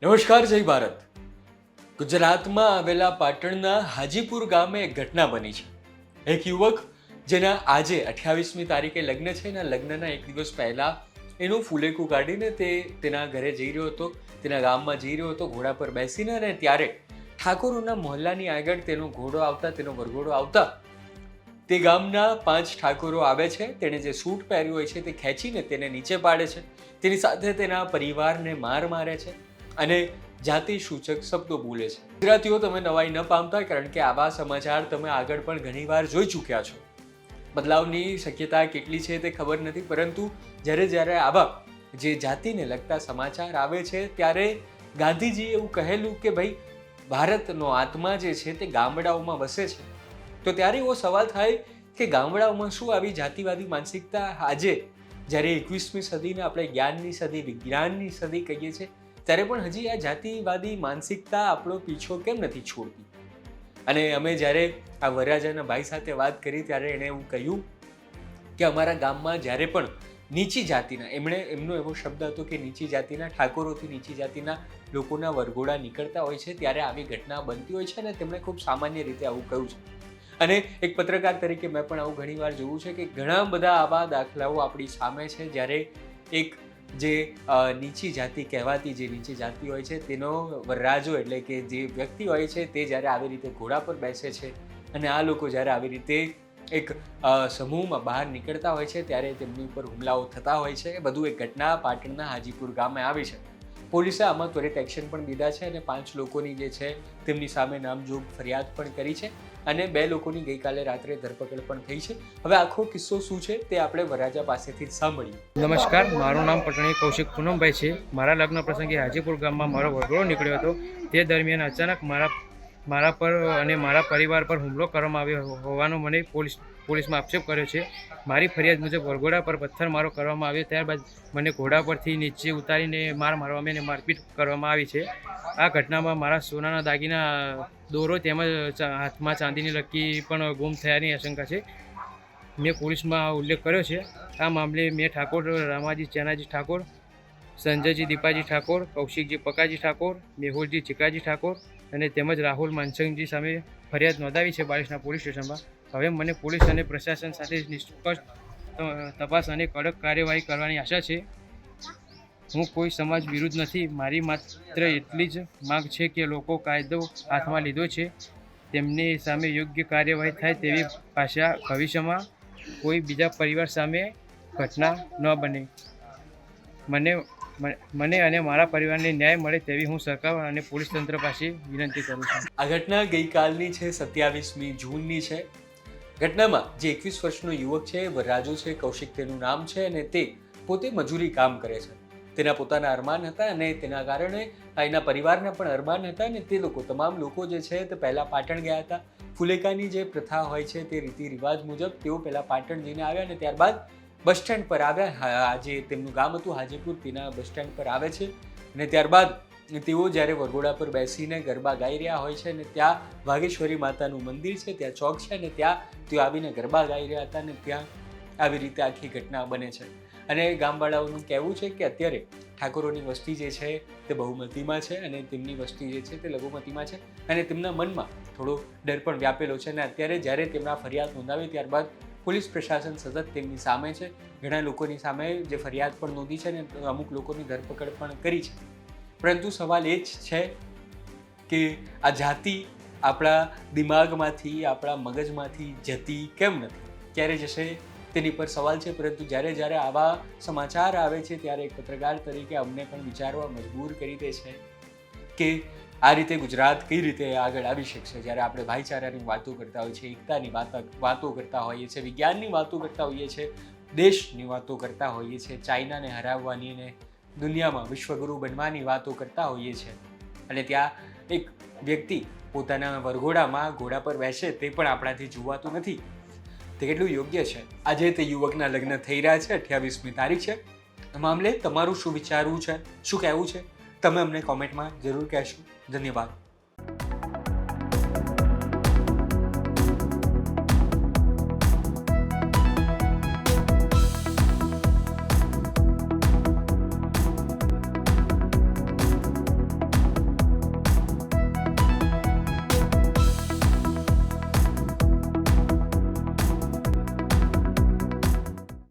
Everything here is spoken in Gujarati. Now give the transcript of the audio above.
નમસ્કાર, જય ભારત. ગુજરાતમાં આવેલા પાટણના હાજીપુર ગામે એક ઘટના બની છે. એક યુવક જેના આજે 28મી તારીખે લગ્ન છે, એના લગ્નના એક દિવસ પહેલા એનું ફુલેકું કાઢીને તે તેના ઘરે જઈ રહ્યો હતો, તેના ગામમાં જઈ રહ્યો હતો ઘોડા પર બેસીને, અને ત્યારે ઠાકોરોના મહોલ્લાની આગળ તેનો ઘોડો આવતા, તેનો વરઘોડો આવતા તે ગામના 5 ઠાકોરો આવે છે. તેણે જે સૂટ પહેર્યું હોય છે તે ખેંચીને તેને નીચે પાડે છે. તેની સાથે તેના પરિવારને માર મારે છે અને જાતિ સૂચક શબ્દો બોલે છે. ગુજરાતીઓ, તમે નવાઈ ન પામતા, કારણ કે આવા સમાચાર તમે આગળ પણ ઘણીવાર જોઈ ચૂક્યા છો. બદલાવની શક્યતા કેટલી છે તે ખબર નથી, પરંતુ જ્યારે આવા જે જાતિને લગતા સમાચાર આવે છે ત્યારે ગાંધીજીએ એવું કહેલું કે ભાઈ, ભારતનો આત્મા જે છે તે ગામડાઓમાં વસે છે. તો ત્યારે એવો સવાલ થાય કે ગામડાઓમાં શું આવી જાતિવાદી માનસિકતા આજે જ્યારે 21મી સદીને આપણે જ્ઞાનની સદી, વિજ્ઞાનની સદી કહીએ છીએ, ત્યારે પણ હજી આ જાતિવાદી માનસિકતા આપણો પીછો કેમ નથી છોડતી? અને અમે જ્યારે આ વરરાજાના ભાઈ સાથે વાત કરી ત્યારે એણે એવું કહ્યું કે અમારા ગામમાં જ્યારે પણ નીચી જાતિના, એમનો એવો શબ્દ હતો કે નીચી જાતિના ઠાકોરોથી નીચી જાતિના લોકોના વરઘોડા નીકળતા હોય છે ત્યારે આવી ઘટના બનતી હોય છે, અને તેમણે ખૂબ સામાન્ય રીતે આવું કહ્યું છે. અને એક પત્રકાર તરીકે મેં પણ આવું ઘણીવાર જોયું છે કે ઘણા બધા આવા દાખલાઓ આપણી સામે છે, જ્યારે એક જે નીચી જાતિ કહેવાતી જે નીચી જાતિ હોય છે તેનો વરરાજો એટલે કે જે વ્યક્તિ હોય છે તે જ્યારે આવી રીતે ઘોડા પર બેસે છે અને આ લોકો જ્યારે આવી રીતે એક સમૂહમાં બહાર નીકળતા હોય છે ત્યારે તેમની ઉપર હુમલાઓ થતા હોય છે. એ બધું એક ઘટના પાટણના હાજીપુર ગામે આવી છે. પોલીસે આમાં ત્વરિત એક્શન પણ લીધા છે અને 5 લોકોની જે છે તેમની સામે નામજોગ ફરિયાદ પણ કરી છે અને 2 લોકોની ગઈકાલે રાત્રે ધરપકડ પણ થઈ છે. હવે આખો કિસ્સો શું છે તે આપણે વરરાજા પાસેથી જ સાંભળીએ. નમસ્કાર, મારું નામ પટણી કૌશિક પૂનમભાઈ છે. મારા લગ્ન પ્રસંગે હાજીપુર ગામમાં મારો વરઘોડો નીકળ્યો હતો. તે દરમિયાન અચાનક મારા પર અને મારા પરિવાર પર હુમલો કરવામાં આવ્યો હોવાનો મને પોલીસમાં આક્ષેપ કર્યો છે. મારી ફરિયાદ મુજબ વરઘોડા પર પથ્થરમારો કરવામાં આવ્યો. ત્યારબાદ મને ઘોડા પરથી નીચે ઉતારીને મારવામાં અને મારપીટ કરવામાં આવી છે. આ ઘટનામાં મારા સોનાના દાગીના, દોરો તેમજ હાથમાં ચાંદીની લક્કી પણ ગુમ થયાની આશંકા છે. મેં પોલીસમાં ઉલ્લેખ કર્યો છે. આ મામલે મેં ઠાકોર રામાજી ચેનાજી ઠાકોર, સંજયજી દીપાજી ઠાકોર, કૌશિકજી પકાજી ઠાકોર, મેહુલજી ચીકાજી ઠાકોર અને તેમજ રાહુલ માનસિંહજી સામે ફરિયાદ નોંધાવી છે બારિશના પોલીસ સ્ટેશનમાં. હવે મને પોલીસ અને પ્રશાસન સાથે નિષ્પક્ષ તપાસ અને કડક કાર્યવાહી કરવાની આશા છે. હું કોઈ સમાજ વિરુદ્ધ નથી. મારી માત્ર એટલી જ માંગ છે કે લોકો કાયદો હાથમાં લીધો છે તેમની સામે યોગ્ય કાર્યવાહી થાય તેવી આશા. ભવિષ્યમાં કોઈ બીજા પરિવાર સામે ઘટના ન બને. મને અને મારા પરિવારને ન્યાય મળે તેવી હું સરકાર અને પોલીસ તંત્ર પાસે વિનંતી કરું છું. આ ઘટના ગઈકાલની છે, 27મી જૂનની છે. ઘટનામાં જે 21 વર્ષનો યુવક છે, વરરાજો છે, કૌશિક તેનું નામ છે, અને તે પોતે મજૂરી કામ કરે છે. તેના પોતાના અરમાન હતા અને તેના કારણે એના પરિવારના પણ અરમાન હતા, અને તે લોકો તમામ લોકો જે છે તે પહેલાં પાટણ ગયા હતા. ફુલેકાની જે પ્રથા હોય છે તે રીતિ રિવાજ મુજબ તેઓ પહેલાં પાટણ જઈને આવ્યા અને ત્યારબાદ બસ સ્ટેન્ડ પર આવ્યા. આજે તેમનું ગામ હતું હાજીપુર, તેના બસ સ્ટેન્ડ પર આવે છે અને ત્યારબાદ તેઓ જ્યારે વરઘોડા પર બેસીને ગરબા ગાઈ રહ્યા હોય છે અને ત્યાં વાઘેશ્વરી માતાનું મંદિર છે, ત્યાં ચોક છે, અને ત્યાં તેઓ આવીને ગરબા ગાઈ રહ્યા હતા અને ત્યાં આવી રીતે આખી ઘટના બને છે. અને ગામવાળાઓનું કહેવું છે કે અત્યારે ઠાકોરોની વસ્તી જે છે તે બહુમતીમાં છે અને તેમની વસ્તી જે છે તે લઘુમતીમાં છે, અને તેમના મનમાં થોડો ડર પણ વ્યાપેલો છે. અને અત્યારે જ્યારે તેમના ફરિયાદ નોંધાવી ત્યારબાદ પોલીસ પ્રશાસન સતત તેમની સામે છે. ઘણા લોકોની સામે જે ફરિયાદ પણ નોંધી છે અને અમુક લોકોની ધરપકડ પણ કરી છે. પરંતુ સવાલ એ જ છે કે આ જાતિ આપણા દિમાગમાંથી, આપણા મગજમાંથી જતી કેમ નથી? ક્યારે જશે તેની પર સવાલ છે. પરંતુ જ્યારે આવા સમાચાર આવે છે ત્યારે એક પત્રકાર તરીકે અમને પણ વિચારવા મજબૂર કરી દે છે કે આ રીતે ગુજરાત કઈ રીતે આગળ આવી શકશે. જ્યારે આપણે ભાઈચારાની વાતો કરતા હોઈએ છીએ, એકતાની વાતો કરતા હોઈએ છીએ, વિજ્ઞાનની વાતો કરતા હોઈએ છીએ, દેશની વાતો કરતા હોઈએ છીએ, ચાઇનાને હરાવવાની અને દુનિયામાં વિશ્વગુરુ બનવાની વાતો કરતા હોઈએ છીએ, અને ત્યાં એક વ્યક્તિ પોતાના વરઘોડામાં ઘોડા પર બેસે તે પણ આપણાથી જોવાતું નથી. તે કેટલું યોગ્ય છે? આજે તે યુવકના લગ્ન થઈ રહ્યા છે, 28મી તારીખ છે. આ મામલે તમારું શું વિચારવું છે, શું કહેવું છે, તમે અમને કોમેન્ટમાં જરૂર કહેશો. ધન્યવાદ.